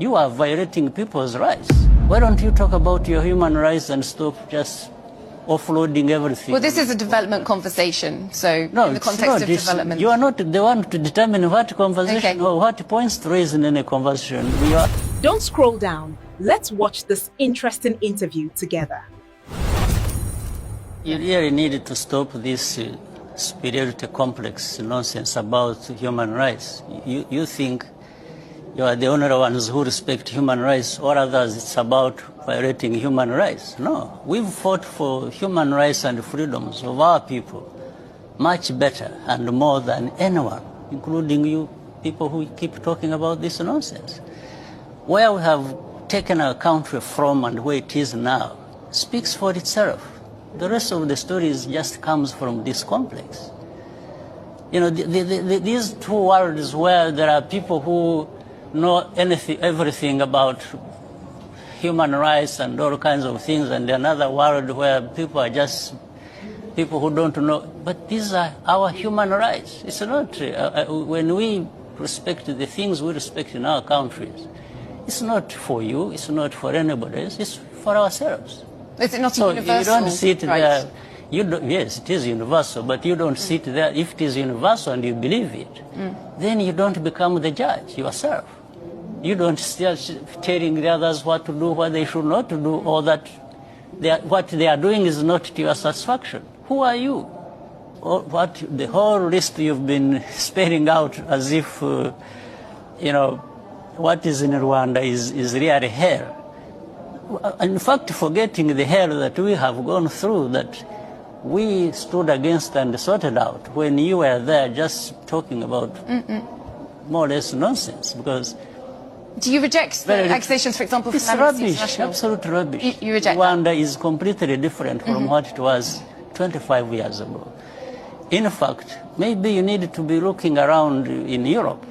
You are violating people's rights. Why don't you talk about your human rights and stop just offloading everything? Well, this is a development conversation, so no, in the context of development. You are not the one to determine what conversation or what points to raise in any conversation. Don't scroll down. Let's watch this interesting interview together. You really need to stop this superiority complex nonsense about human rights. You think you are the only ones who respect human rights, or others it's about violating human rights. No, we've fought for human rights and freedoms of our people much better and more than anyone, including you people who keep talking about this nonsense. Where we have taken our country from and where it is now speaks for itself. The rest of the story just comes from this complex. You know, these two worlds where there are people who know everything about human rights and all kinds of things, and another world where people are just people who don't know. But these are our human rights. It's not, when we respect the things we respect in our countries, it's not for you, it's not for anybody else, it's for ourselves. Is it not so universal? You don't sit right. there. Yes, it is universal, but you don't sit there. If it is universal and you believe it, then you don't become the judge yourself. You don't start telling the others what to do, what they should not to do, or that what they are doing is not to your satisfaction. Who are you? Or what the whole list you've been spelling out as if, you know, what is in Rwanda is really hell. In fact, forgetting the hell that we have gone through, that we stood against and sorted out when you were there just talking about more or less nonsense. Because do you reject the accusations, for example, from Amnesty International? Absolute rubbish. You reject Rwanda that? is completely different from what it was 25 years ago. In fact, maybe you need to be looking around in Europe.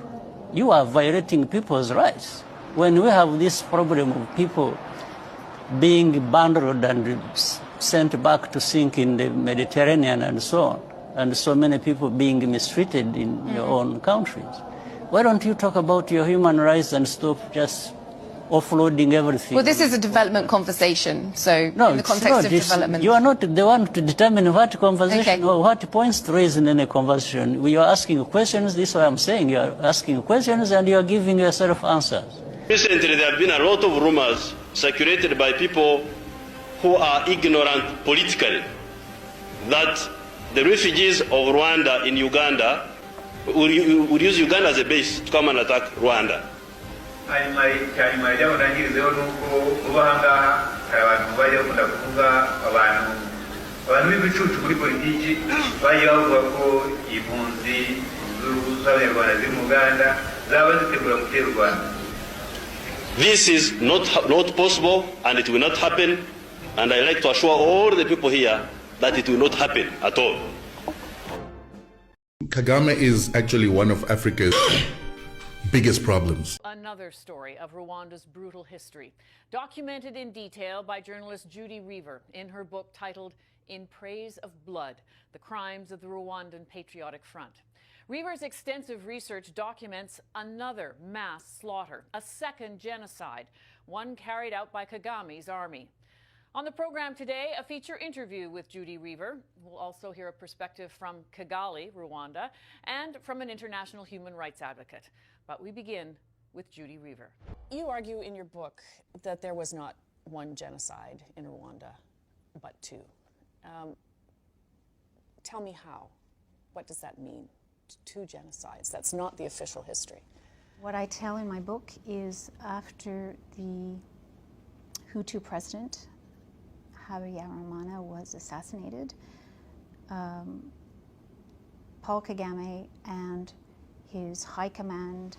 You are violating people's rights. When we have this problem of people being bundled and sent back to sink in the Mediterranean and so on, and so many people being mistreated in your own countries, why don't you talk about your human rights and stop just offloading everything? Well, this is a development conversation, so no, in the context of development. You are not the one to determine what conversation or what points to raise in any conversation. We are asking questions, this is what I'm saying. You are asking questions and you are giving yourself answers. Recently, there have been a lot of rumors circulated by people who are ignorant politically that the refugees of Rwanda in Uganda would use Uganda as a base to come and attack Rwanda. This is not possible, and it will not happen, and I like to assure all the people here that it will not happen at all. Kagame is actually one of Africa's biggest problems. Another story of Rwanda's brutal history, documented in detail by journalist Judy Reaver in her book titled In Praise of Blood, The Crimes of the Rwandan Patriotic Front. Reaver's extensive research documents another mass slaughter, a second genocide, one carried out by Kagame's army. On the program today, a feature interview with Judy Reaver. We'll also hear a perspective from Kigali, Rwanda, and from an international human rights advocate. But we begin with Judy Reaver. You argue in your book that there was not one genocide in Rwanda, but two. Tell me how. What does that mean? Two genocides. That's not the official history. What I tell in my book is after the Hutu president, Habyarimana, was assassinated, Paul Kagame and his high command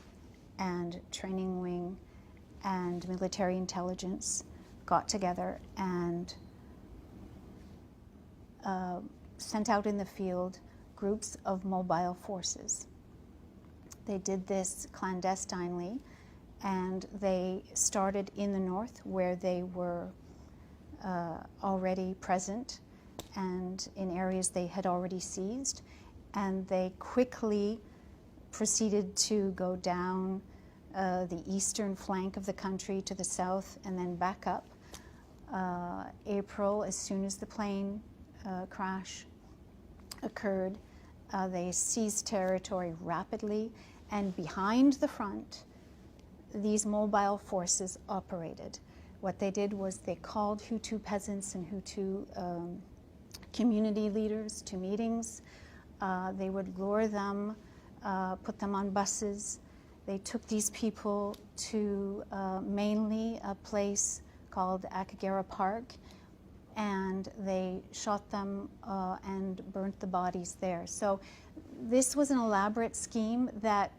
and training wing and military intelligence got together and sent out in the field groups of mobile forces. They did this clandestinely, and they started in the north where they were already present and in areas they had already seized, and they quickly proceeded to go down the eastern flank of the country to the south and then back up. April, as soon as the plane crash occurred, they seized territory rapidly, and behind the front, these mobile forces operated. What they did was they called Hutu peasants and Hutu community leaders to meetings. They would lure them, put them on buses. They took these people to mainly a place called Akagera Park, and they shot them and burnt the bodies there. So this was an elaborate scheme that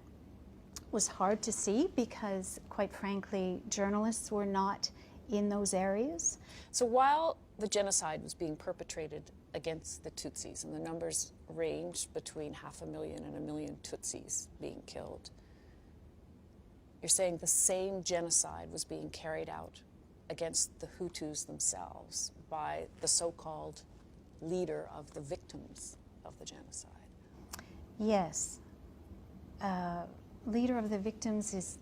was hard to see because, quite frankly, journalists were not in those areas. So while the genocide was being perpetrated against the Tutsis, and the numbers ranged between 500,000 and 1 million Tutsis being killed, you're saying the same genocide was being carried out against the Hutus themselves by the so-called leader of the victims of the genocide. Yes. Leader of the victims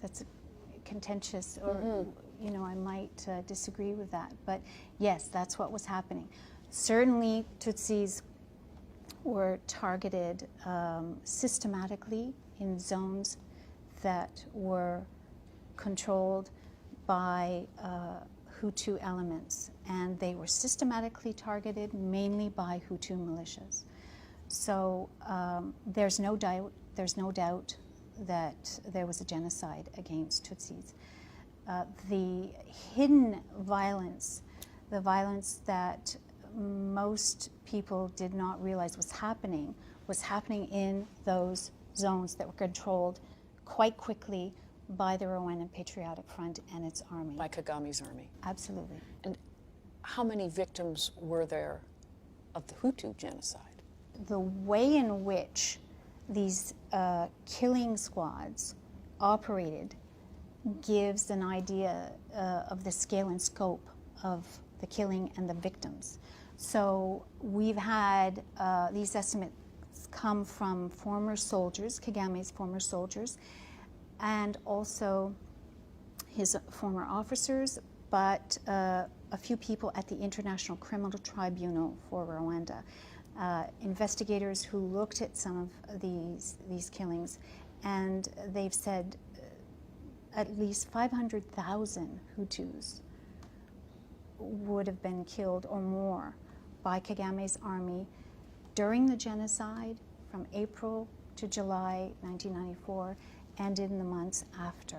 that's contentious, or you know, I might disagree with that, but yes, that's what was happening. Certainly Tutsis were targeted systematically in zones that were controlled by Hutu elements, and they were systematically targeted mainly by Hutu militias. So there's no doubt that there was a genocide against Tutsis. The hidden violence, the violence that most people did not realize was happening in those zones that were controlled quite quickly by the Rwandan Patriotic Front and its army. By Kagame's army. Absolutely. And how many victims were there of the Hutu genocide? The way in which these killing squads operated gives an idea of the scale and scope of the killing and the victims. So we've had these estimates come from former soldiers, Kagame's former soldiers, and also his former officers, but a few people at the International Criminal Tribunal for Rwanda. Investigators who looked at some of these killings, and they've said at least 500,000 Hutus would have been killed or more by Kagame's army during the genocide from April to July 1994 and in the months after.